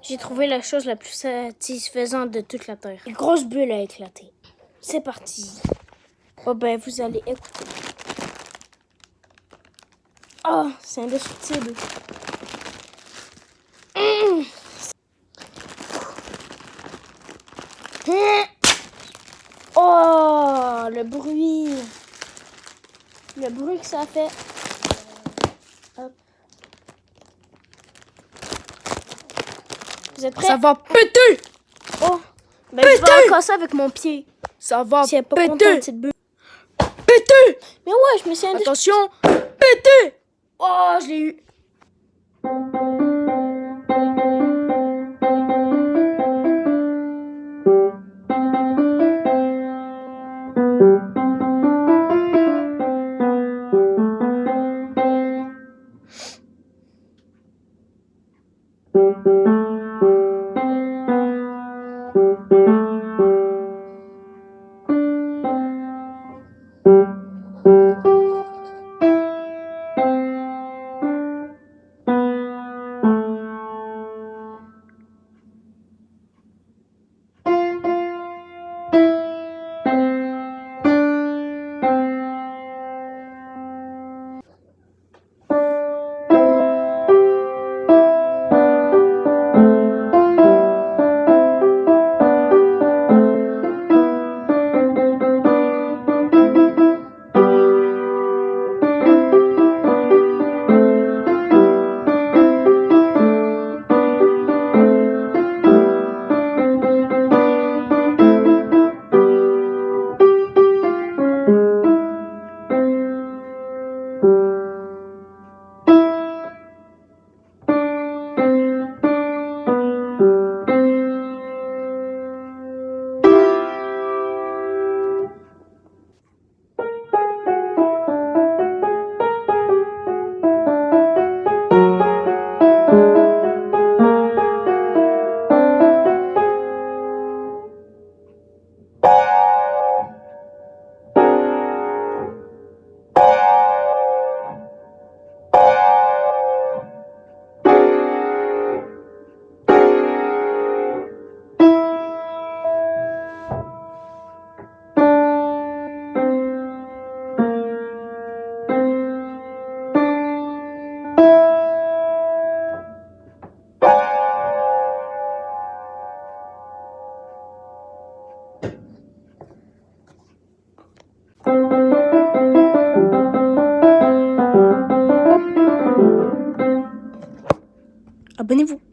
J'ai trouvé la chose la plus satisfaisante de toute la Terre. Une grosse bulle a éclaté. C'est parti. Oh ben, vous allez écouter. Oh, c'est indestructible. Oh, le bruit. Le bruit que ça fait. Hop. Vous êtes prêts? Ça va péter! Oh, ben je vais en casser avec mon pied. Ça va Si elle est pas contente, péter! cette bulle. Péter! Mais ouais, je me suis indestructible. Attention! Péter! Oh, je l'ai eu. Abonnez-vous.